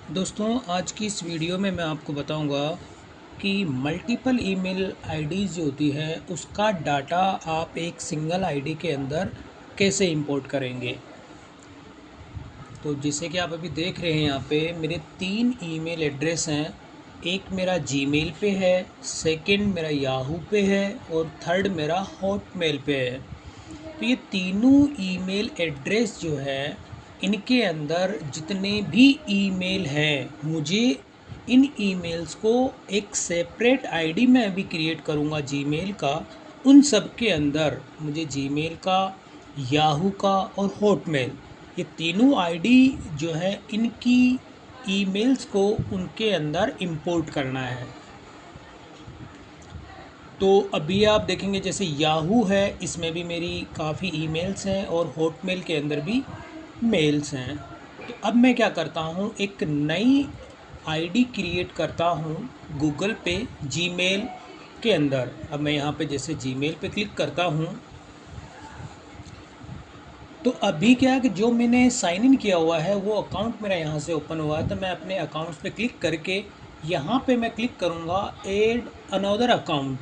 दोस्तों, आज की इस वीडियो में मैं आपको बताऊंगा कि मल्टीपल ईमेल आईडीज़ जो होती है उसका डाटा आप एक सिंगल आईडी के अंदर कैसे इंपोर्ट करेंगे। तो जैसे कि आप अभी देख रहे हैं, यहाँ पे मेरे 3 ईमेल एड्रेस हैं। एक मेरा जीमेल पे है, सेकंड मेरा याहू पे है और थर्ड मेरा हॉटमेल पे है। तो ये तीनों ईमेल एड्रेस जो है, इनके अंदर जितने भी ईमेल हैं, मुझे इन ईमेल्स को एक सेपरेट आईडी में अभी क्रिएट करूँगा जीमेल का। उन सब के अंदर मुझे जीमेल का, याहू का और हॉटमेल, ये तीनों आईडी जो है, इनकी ईमेल्स को उनके अंदर इंपोर्ट करना है। तो अभी आप देखेंगे जैसे याहू है, इसमें भी मेरी काफ़ी ईमेल्स हैं और हॉटमेल के अंदर भी मेल्स हैं। तो अब मैं क्या करता हूँ, एक नई आईडी क्रिएट करता हूँ गूगल पे जीमेल के अंदर। अब मैं यहाँ पे जैसे जीमेल पे क्लिक करता हूँ, तो अभी क्या है कि जो मैंने साइन इन किया हुआ है वो अकाउंट मेरा यहाँ से ओपन हुआ है। तो मैं अपने अकाउंट्स पे क्लिक करके यहाँ पे मैं क्लिक करूँगा ऐड अनदर अकाउंट।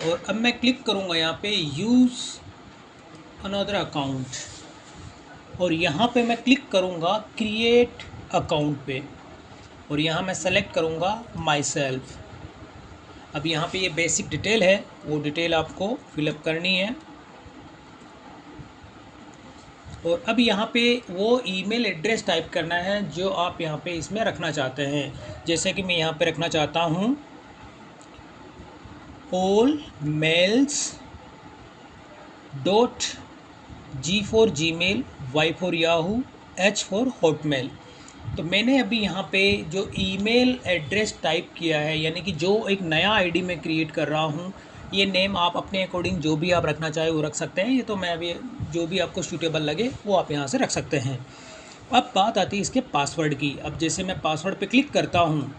और अब मैं क्लिक करूँगा यहाँ पे यूज़ अनदर अकाउंट और यहाँ पे मैं क्लिक करूँगा क्रिएट अकाउंट पे और यहाँ मैं सेलेक्ट करूँगा माई सेल्फ। अब यहाँ पे ये बेसिक डिटेल है, वो डिटेल आपको फिलअप करनी है। और अब यहाँ पे वो ईमेल एड्रेस टाइप करना है जो आप यहाँ पे इसमें रखना चाहते हैं। जैसे कि मैं यहाँ पे रखना चाहता हूँ all mails dot G for Gmail, Y for Yahoo, H for Hotmail. तो मैंने अभी यहाँ पे जो ईमेल एड्रेस टाइप किया है, यानी कि जो एक नया आईडी मैं क्रिएट कर रहा हूँ, ये नेम आप अपने अकॉर्डिंग जो भी आप रखना चाहे वो रख सकते हैं। ये तो मैं अभी जो भी आपको सूटेबल लगे वो आप यहाँ से रख सकते हैं। अब बात आती है इसके पासवर्ड की। अब जैसे मैं पासवर्ड पे क्लिक करता हूँ,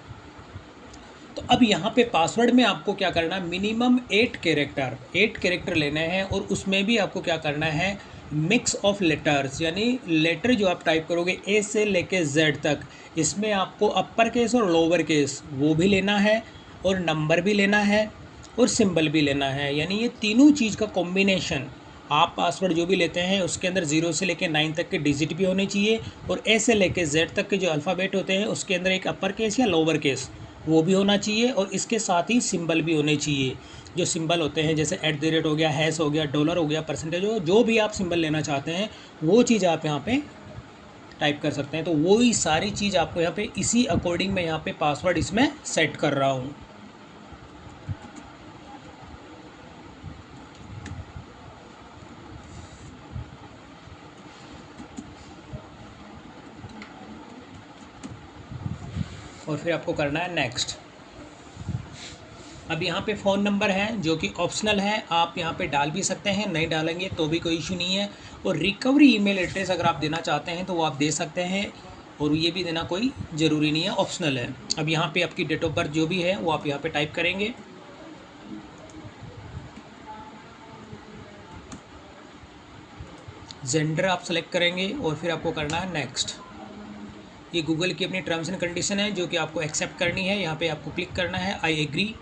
तो अब यहाँ पे पासवर्ड में आपको क्या करना है, मिनिमम 8 कैरेक्टर लेने हैं। और उसमें भी आपको क्या करना है, मिक्स ऑफ लेटर्स, यानी लेटर जो आप टाइप करोगे ए से लेके जेड तक, इसमें आपको अपर केस और लोअर केस वो भी लेना है और नंबर भी लेना है और सिंबल भी लेना है। यानी ये तीनों चीज़ का कॉम्बिनेशन आप पासवर्ड जो भी लेते हैं उसके अंदर 0 से लेकर 9 तक के डिजिट भी होने चाहिए और ए से लेकर जेड तक के जो अल्फ़ाबेट होते हैं उसके अंदर एक अपर केस या लोअर केस वो भी होना चाहिए और इसके साथ ही सिंबल भी होने चाहिए। जो सिंबल होते हैं जैसे @ हो गया, हैश हो गया, डॉलर हो गया, परसेंटेज हो, जो भी आप सिंबल लेना चाहते हैं वो चीज़ आप यहाँ पे टाइप कर सकते हैं। तो वही सारी चीज़ आपको यहाँ पे इसी अकॉर्डिंग मैं यहाँ पे पासवर्ड इसमें सेट कर रहा हूँ। और फिर आपको करना है नेक्स्ट। अब यहाँ पे फ़ोन नंबर है जो कि ऑप्शनल है, आप यहाँ पे डाल भी सकते हैं, नहीं डालेंगे तो भी कोई इशू नहीं है। और रिकवरी ईमेल एड्रेस अगर आप देना चाहते हैं तो वो आप दे सकते हैं और ये भी देना कोई ज़रूरी नहीं है, ऑप्शनल है। अब यहाँ पे आपकी डेट ऑफ बर्थ जो भी है वो आप यहाँ पे टाइप करेंगे। जेंडर आप सेलेक्ट करेंगे और फिर आपको करना है नेक्स्ट। ये गूगल की अपनी टर्म्स एंड कंडीशन है जो कि आपको एक्सेप्ट करनी है। यहाँ पे आपको क्लिक करना है आई एग्री।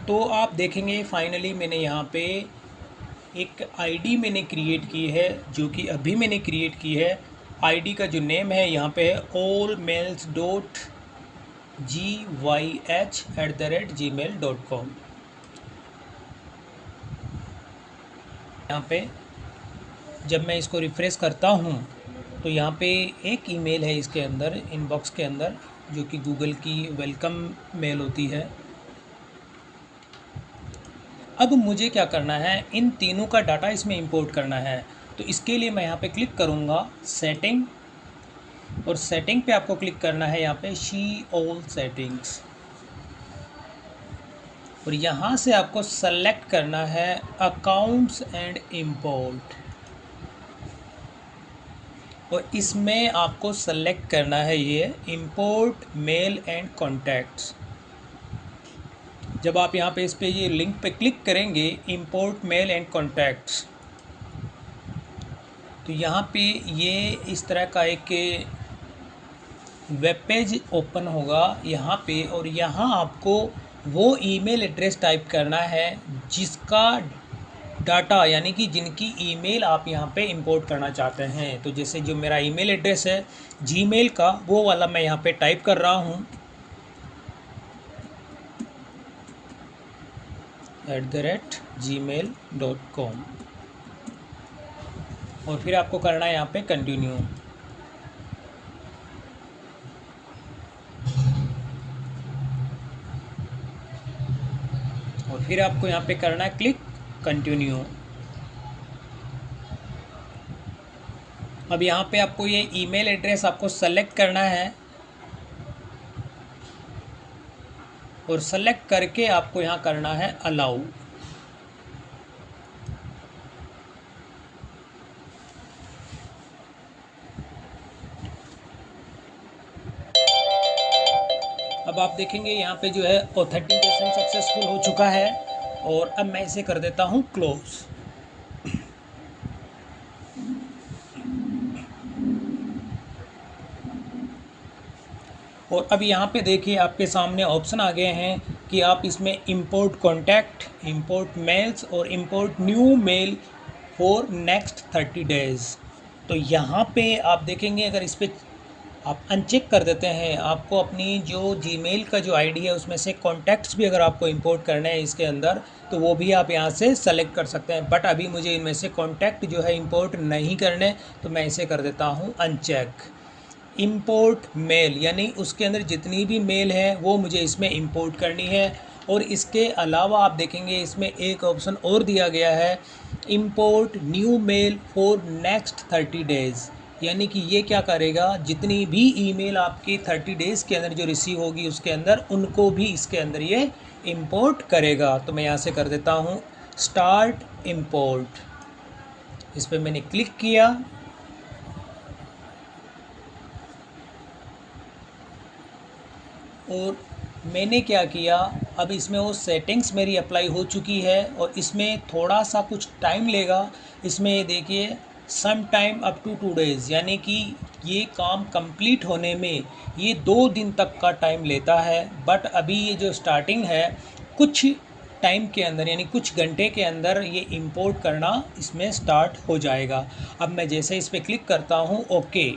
तो आप देखेंगे फाइनली मैंने यहाँ पे एक आईडी मैंने क्रिएट की है, जो कि अभी मैंने क्रिएट की है। आईडी का जो नेम है यहाँ पे है allmails.gyh@gmail.com। यहाँ पे जब मैं इसको रिफ़्रेश करता हूँ तो यहाँ पे एक ईमेल है इसके अंदर, इनबॉक्स के अंदर, जो कि गूगल की वेलकम मेल होती है। अब मुझे क्या करना है, इन तीनों का डाटा इसमें इंपोर्ट करना है। तो इसके लिए मैं यहाँ पे क्लिक करूँगा सेटिंग और सेटिंग पे आपको क्लिक करना है यहाँ पे शी ऑल सेटिंग्स। और यहाँ से आपको सेलेक्ट करना है अकाउंट्स एंड इंपोर्ट, और इसमें आपको सेलेक्ट करना है ये इंपोर्ट मेल एंड कॉन्टैक्ट्स। जब आप यहाँ पे इस पे ये लिंक पे क्लिक करेंगे इंपोर्ट मेल एंड कॉन्टैक्ट्स, तो यहाँ पे ये इस तरह का एक वेब पेज ओपन होगा यहाँ पे, और यहाँ आपको वो ईमेल एड्रेस टाइप करना है जिसका डाटा, यानी कि जिनकी ईमेल आप यहाँ पे इंपोर्ट करना चाहते हैं। तो जैसे जो मेरा ईमेल एड्रेस है जीमेल का, वो वाला मैं यहाँ पे टाइप कर रहा हूँ @gmail.com, और फिर आपको करना है यहाँ पे कंटिन्यू। और फिर आपको यहाँ पे करना है क्लिक कंटिन्यू। अब यहाँ पे आपको ये ईमेल एड्रेस आपको सेलेक्ट करना है, और सेलेक्ट करके आपको यहाँ करना है अलाउ। अब आप देखेंगे यहाँ पे जो है ऑथेंटिकेशन सक्सेसफुल हो चुका है, और अब मैं इसे कर देता हूँ क्लोज। और अब यहाँ पे देखिए आपके सामने ऑप्शन आ गए हैं कि आप इसमें इंपोर्ट कॉन्टैक्ट, इंपोर्ट मेल्स और import new mail for next 30 days. तो यहाँ पे आप देखेंगे अगर इस पर आप अनचेक कर देते हैं, आपको अपनी जो जीमेल का जो आईडी है उसमें से कॉन्टैक्ट्स भी अगर आपको इंपोर्ट करने हैं इसके अंदर, तो वो भी आप यहाँ से सेलेक्ट कर सकते हैं। बट अभी मुझे इनमें से कॉन्टैक्ट जो है इंपोर्ट नहीं करने, तो मैं इसे कर देता हूँ अनचेक। इंपोर्ट मेल, यानी उसके अंदर जितनी भी मेल है वो मुझे इसमें इंपोर्ट करनी है। और इसके अलावा आप देखेंगे इसमें एक ऑप्शन और दिया गया है, import new mail for next 30 days, यानी कि ये क्या करेगा, जितनी भी ईमेल आपकी 30 डेज़ के अंदर जो रिसीव होगी उसके अंदर, उनको भी इसके अंदर ये इंपोर्ट करेगा। तो मैं यहाँ से कर देता हूँ स्टार्ट इंपोर्ट। इस पर मैंने क्लिक किया, और मैंने क्या किया, अब इसमें वो सेटिंग्स मेरी अप्लाई हो चुकी है, और इसमें थोड़ा सा कुछ टाइम लेगा। इसमें ये देखिए some time up to 2 days, यानी कि ये काम कंप्लीट होने में ये 2 दिन तक का टाइम लेता है। बट अभी ये जो स्टार्टिंग है, कुछ टाइम के अंदर यानी कुछ घंटे के अंदर ये इंपोर्ट करना इसमें स्टार्ट हो जाएगा। अब मैं जैसे इस पर क्लिक करता हूँ ओके,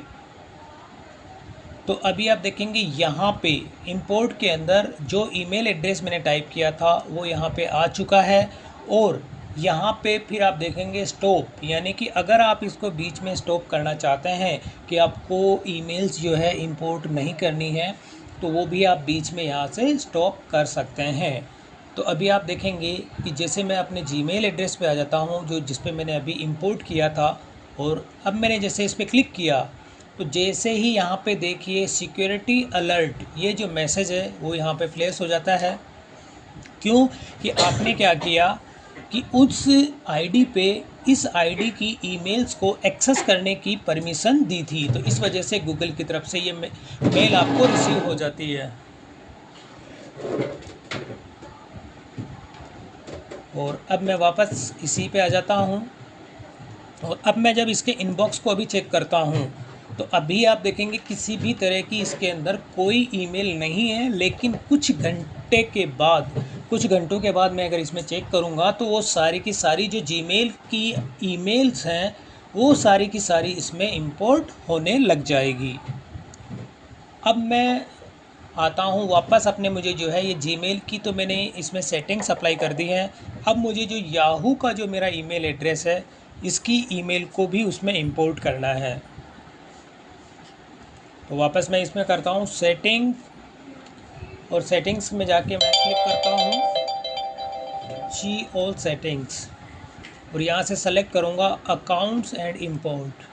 तो अभी आप देखेंगे यहाँ पे इंपोर्ट के अंदर जो ईमेल एड्रेस मैंने टाइप किया था वो यहाँ पे आ चुका है। और यहाँ पे फिर आप देखेंगे स्टॉप, यानी कि अगर आप इसको बीच में स्टॉप करना चाहते हैं कि आपको ईमेल्स जो है इंपोर्ट नहीं करनी है, तो वो भी आप बीच में यहाँ से स्टॉप कर सकते हैं। तो अभी आप देखेंगे कि जैसे मैं अपने जीमेल एड्रेस पे आ जाता हूँ जो जिस पे मैंने अभी इंपोर्ट किया था, और अब मैंने जैसे इस पर क्लिक किया, तो जैसे ही यहाँ पे देखिए सिक्योरिटी अलर्ट, ये जो मैसेज है वो यहाँ पे फ्लैश हो जाता है। क्यों कि आपने क्या किया कि उस आईडी पे इस आईडी की ईमेल्स को एक्सेस करने की परमिशन दी थी, तो इस वजह से गूगल की तरफ से ये मेल आपको रिसीव हो जाती है। और अब मैं वापस इसी पे आ जाता हूँ, और अब मैं जब इसके इनबॉक्स को अभी चेक करता हूँ, तो अभी आप देखेंगे किसी भी तरह की इसके अंदर कोई ईमेल नहीं है। लेकिन कुछ घंटों के बाद मैं अगर इसमें चेक करूँगा, तो वो सारी की सारी जो जीमेल की ईमेल्स हैं वो सारी की सारी इसमें इंपोर्ट होने लग जाएगी। अब मैं आता हूँ वापस अपने, मुझे जो है ये जीमेल की तो मैंने इसमें सेटिंग्स अप्लाई कर दी हैं। अब मुझे जो याहू का जो मेरा ईमेल एड्रेस है इसकी ईमेल को भी उसमें इंपोर्ट करना है। तो वापस मैं इसमें करता हूँ सेटिंग, और सेटिंग्स में जाके मैं क्लिक करता हूँ ची ऑल सेटिंग्स, और यहाँ से सेलेक्ट करूँगा अकाउंट्स एंड इंपोर्ट।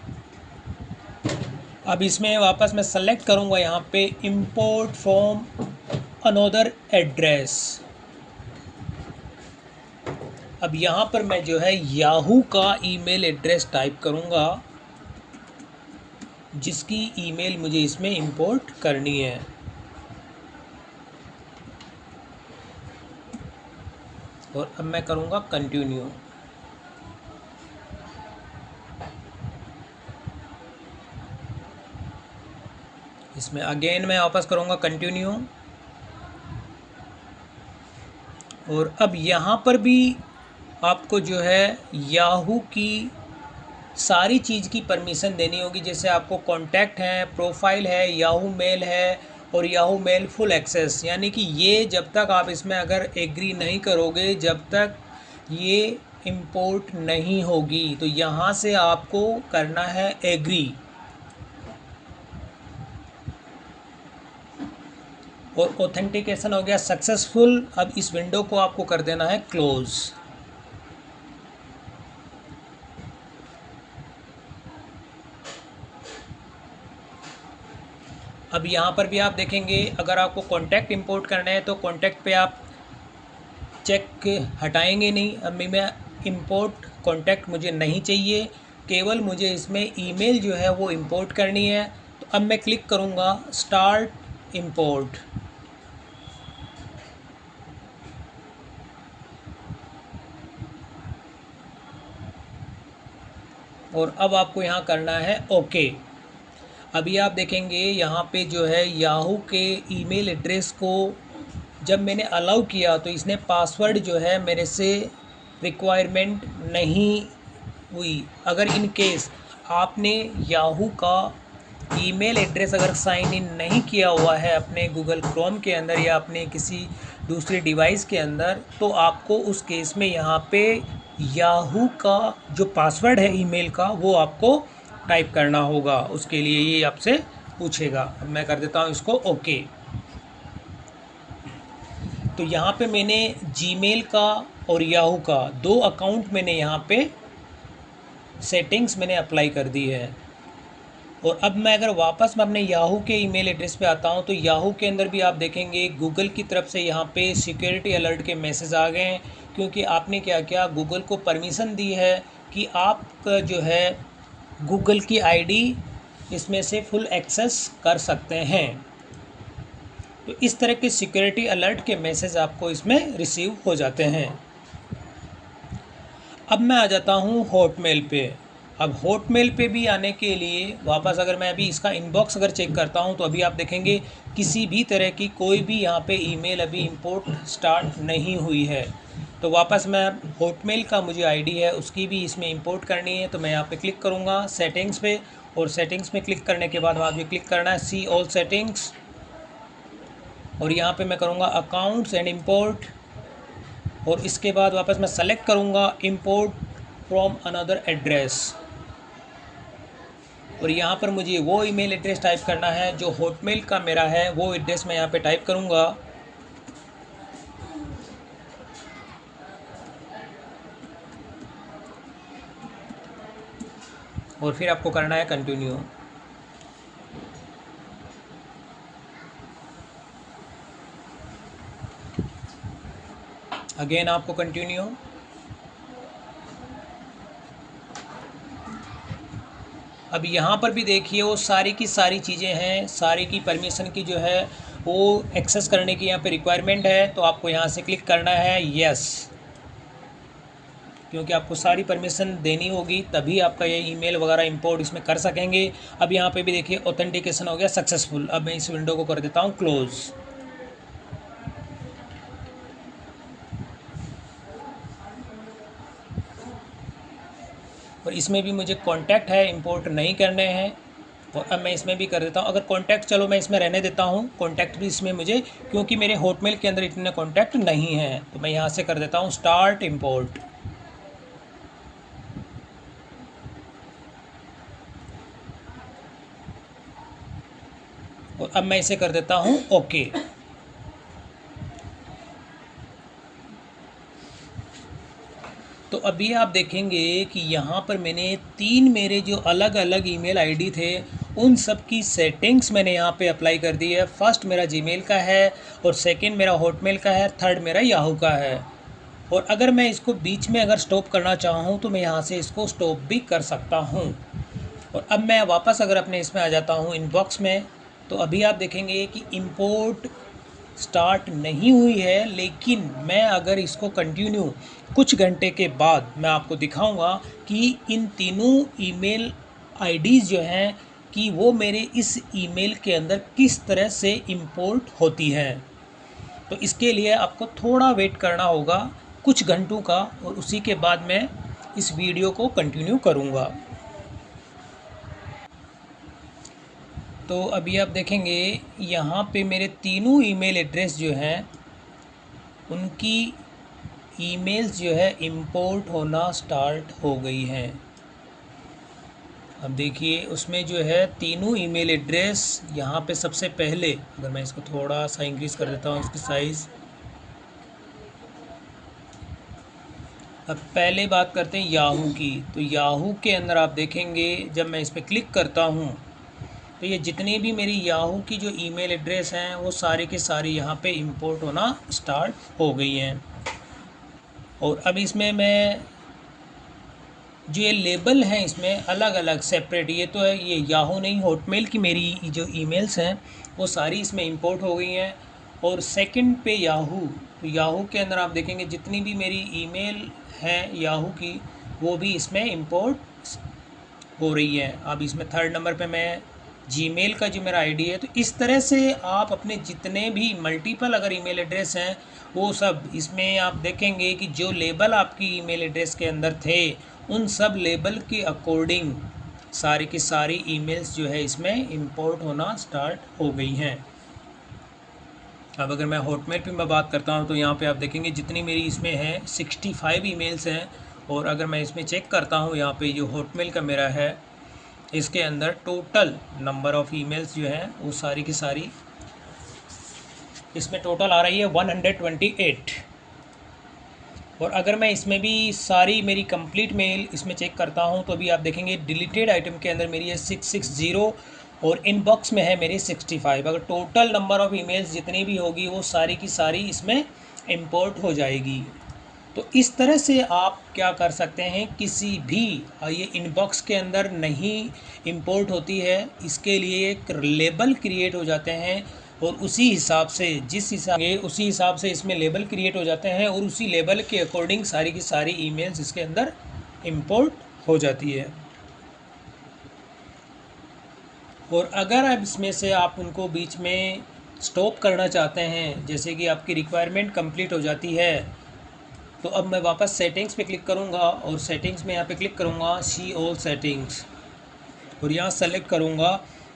अब इसमें वापस मैं सेलेक्ट करूँगा यहाँ पे इंपोर्ट फ्रॉम अनदर एड्रेस, अब यहाँ पर मैं जो है याहू का ईमेल एड्रेस टाइप करूँगा, जिसकी ईमेल मुझे इसमें इंपोर्ट करनी है। और अब मैं करूँगा कंटिन्यू। इसमें अगेन मैं वापस करूँगा कंटिन्यू। और अब यहाँ पर भी आपको जो है याहू की सारी चीज़ की परमिशन देनी होगी। जैसे आपको कॉन्टैक्ट है, प्रोफाइल है, याहू मेल है और याहू मेल फुल एक्सेस, यानी कि ये जब तक आप इसमें अगर एग्री नहीं करोगे, जब तक ये इंपोर्ट नहीं होगी। तो यहाँ से आपको करना है एग्री। और ऑथेंटिकेशन हो गया सक्सेसफुल। अब इस विंडो को आपको कर देना है क्लोज़। अब यहाँ पर भी आप देखेंगे, अगर आपको कॉन्टैक्ट इंपोर्ट करना है तो कॉन्टैक्ट पे आप चेक हटाएंगे नहीं। अब मैं इंपोर्ट कॉन्टैक्ट मुझे नहीं चाहिए, केवल मुझे इसमें ईमेल जो है वो इंपोर्ट करनी है। तो अब मैं क्लिक करूँगा स्टार्ट इंपोर्ट। और अब आपको यहाँ करना है ओके। अभी आप देखेंगे यहाँ पे जो है याहू के ईमेल एड्रेस को जब मैंने अलाउ किया तो इसने पासवर्ड जो है मेरे से रिक्वायरमेंट नहीं हुई। अगर इन केस आपने याहू का ईमेल एड्रेस अगर साइन इन नहीं किया हुआ है अपने गूगल क्रोम के अंदर या अपने किसी दूसरे डिवाइस के अंदर, तो आपको उस केस में यहाँ पे याहू का जो पासवर्ड है ईमेल का वो आपको टाइप करना होगा। उसके लिए ये आपसे पूछेगा। अब मैं कर देता हूँ इसको ओके। तो यहाँ पे मैंने जीमेल का और याहू का दो अकाउंट मैंने यहाँ पे सेटिंग्स मैंने अप्लाई कर दी है। और अब मैं अगर वापस मैं अपने याहू के ईमेल एड्रेस पे आता हूँ तो याहू के अंदर भी आप देखेंगे गूगल की तरफ से यहाँ पे सिक्योरिटी अलर्ट के मैसेज आ गए हैं, क्योंकि आपने क्या किया, गूगल को परमिशन दी है कि आप जो है गूगल की आईडी इसमें से फुल एक्सेस कर सकते हैं। तो इस तरह के सिक्योरिटी अलर्ट के मैसेज आपको इसमें रिसीव हो जाते हैं। अब मैं आ जाता हूँ हॉटमेल पे। अब हॉटमेल पे भी आने के लिए वापस अगर मैं अभी इसका इनबॉक्स अगर चेक करता हूँ तो अभी आप देखेंगे किसी भी तरह की कोई भी यहाँ पे ईमेल अभी इंपोर्ट स्टार्ट नहीं हुई है। तो वापस मैं हॉटमेल का मुझे आईडी है उसकी भी इसमें इंपोर्ट करनी है। तो मैं यहाँ पे क्लिक करूँगा सेटिंग्स पे, और सेटिंग्स में क्लिक करने के बाद मुझे क्लिक करना है सी ऑल सेटिंग्स। और यहाँ पे मैं करूँगा अकाउंट्स एंड इंपोर्ट। और इसके बाद वापस मैं सेलेक्ट करूँगा इंपोर्ट फ्रॉम अनदर एड्रेस। और यहाँ पर मुझे वो ईमेल एड्रेस टाइप करना है जो हॉटमेल का मेरा है, वो एड्रेस मैं यहाँ पे टाइप करूँगा। और फिर आपको करना है कंटिन्यू। अगेन आपको कंटिन्यू। अब यहाँ पर भी देखिए वो सारी की सारी चीज़ें हैं, सारी की परमिशन की जो है वो एक्सेस करने की यहाँ पे रिक्वायरमेंट है। तो आपको यहाँ से क्लिक करना है यस, क्योंकि आपको सारी परमिशन देनी होगी तभी आपका ये ईमेल वगैरह इंपोर्ट इसमें कर सकेंगे। अब यहाँ पे भी देखिए ऑथेंटिकेशन हो गया सक्सेसफुल। अब मैं इस विंडो को कर देता हूँ क्लोज़। और इसमें भी मुझे कॉन्टैक्ट है इंपोर्ट नहीं करने हैं। और अब मैं इसमें भी कर देता हूँ, अगर कॉन्टैक्ट चलो मैं इसमें रहने देता हूँ, कॉन्टैक्ट भी इसमें मुझे, क्योंकि मेरे हॉटमेल के अंदर इतने कॉन्टैक्ट नहीं हैं। तो मैं यहाँ से कर देता हूँ स्टार्ट इंपोर्ट। और अब मैं इसे कर देता हूँ ओके। तो अभी आप देखेंगे कि यहाँ पर मैंने तीन मेरे जो अलग अलग ईमेल आईडी थे उन सब की सेटिंग्स मैंने यहाँ पे अप्लाई कर दी है। फर्स्ट मेरा जीमेल का है, और सेकंड मेरा हॉटमेल का है, थर्ड मेरा याहू का है। और अगर मैं इसको बीच में अगर स्टॉप करना चाहूँ तो मैं यहाँ से इसको स्टॉप भी कर सकता हूँ। और अब मैं वापस अगर अपने इसमें आ जाता हूँ इनबॉक्स में, तो अभी आप देखेंगे कि इंपोर्ट स्टार्ट नहीं हुई है, लेकिन मैं अगर इसको कंटिन्यू कुछ घंटे के बाद मैं आपको दिखाऊंगा कि इन तीनों ईमेल आईडीज़ जो हैं कि वो मेरे इस ईमेल के अंदर किस तरह से इंपोर्ट होती हैं। तो इसके लिए आपको थोड़ा वेट करना होगा कुछ घंटों का, और उसी के बाद मैं इस वीडियो को कंटिन्यू करूँगा। तो अभी आप देखेंगे यहाँ पे मेरे तीनों ईमेल एड्रेस जो हैं उनकी ईमेल्स जो है इंपोर्ट होना स्टार्ट हो गई हैं। अब देखिए उसमें जो है तीनों ईमेल एड्रेस यहाँ पे सबसे पहले, अगर मैं इसको थोड़ा सा इंक्रीज़ कर देता हूँ इसकी साइज़। अब पहले बात करते हैं याहू की। तो याहू के अंदर आप देखेंगे जब मैं इस पर क्लिक करता हूँ तो ये जितनी भी मेरी याहू की जो ईमेल एड्रेस हैं वो सारी की सारी यहाँ पे इंपोर्ट होना स्टार्ट हो गई हैं। और अब इसमें मैं जो ये लेबल हैं इसमें अलग अलग सेपरेट, ये तो है ये याहू नहीं, हॉटमेल की मेरी जो ईमेल्स हैं वो सारी इसमें इंपोर्ट हो गई हैं। और सेकंड पे याहू, तो याहू के अंदर आप देखेंगे जितनी भी मेरी ईमेल हैं याहू की वो भी इसमें इंपोर्ट हो रही है। अब इसमें थर्ड नंबर पे मैं जीमेल का जो मेरा आईडी है। तो इस तरह से आप अपने जितने भी मल्टीपल अगर ईमेल एड्रेस हैं वो सब इसमें आप देखेंगे कि जो लेबल आपकी ईमेल एड्रेस के अंदर थे उन सब लेबल के अकॉर्डिंग सारी की सारी ईमेल्स जो है इसमें इंपोर्ट होना स्टार्ट हो गई हैं। अब अगर मैं हॉटमेल पे मैं बात करता हूँ तो यहाँ पे आप देखेंगे जितनी मेरी इसमें है 65 ईमेल्स हैं। और अगर मैं इसमें चेक करता हूँ यहाँ पे जो हॉटमेल का मेरा है इसके अंदर टोटल नंबर ऑफ़ ईमेल्स जो हैं वो सारी की सारी इसमें टोटल आ रही है 128। और अगर मैं इसमें भी सारी मेरी कंप्लीट मेल इसमें चेक करता हूँ तो अभी आप देखेंगे डिलीटेड आइटम के अंदर मेरी है 660 और इनबॉक्स में है मेरी 65। अगर टोटल नंबर ऑफ़ ईमेल्स जितनी भी होगी वो सारी की सारी इसमें इंपोर्ट हो जाएगी। तो इस तरह से आप क्या कर सकते हैं, किसी भी ये इनबॉक्स के अंदर नहीं इंपोर्ट होती है, इसके लिए एक लेबल क्रिएट हो जाते हैं और उसी हिसाब से उसी हिसाब से इसमें लेबल क्रिएट हो जाते हैं और उसी लेबल के अकॉर्डिंग सारी की सारी ईमेल्स इसके अंदर इंपोर्ट हो जाती है। और अगर अब इसमें से आप उनको बीच में स्टॉप करना चाहते हैं, जैसे कि आपकी रिक्वायरमेंट कंप्लीट हो जाती है, तो अब मैं वापस सेटिंग्स पे क्लिक करूँगा और सेटिंग्स में यहाँ पे क्लिक करूँगा सी ऑल सेटिंग्स और यहाँ सेलेक्ट करूँगा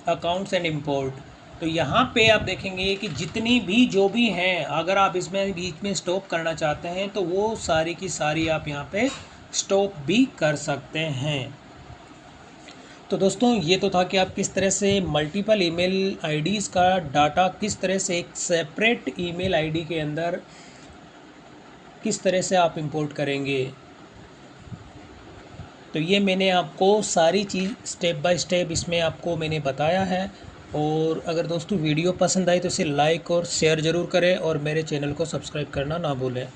अकाउंट्स एंड इंपोर्ट। तो यहाँ पे आप देखेंगे कि जितनी भी जो भी हैं अगर आप इसमें बीच में स्टॉप करना चाहते हैं तो वो सारी की सारी आप यहाँ पे स्टॉप भी कर सकते हैं। तो दोस्तों ये तो था कि आप किस तरह से मल्टीपल ईमेल आईडीज़ का डाटा किस तरह से एक सेपरेट ईमेल आईडी के अंदर किस तरह से आप इंपोर्ट करेंगे। तो ये मैंने आपको सारी चीज़ स्टेप बाय स्टेप इसमें आपको मैंने बताया है। और अगर दोस्तों वीडियो पसंद आई तो इसे लाइक और शेयर ज़रूर करें और मेरे चैनल को सब्सक्राइब करना ना भूलें।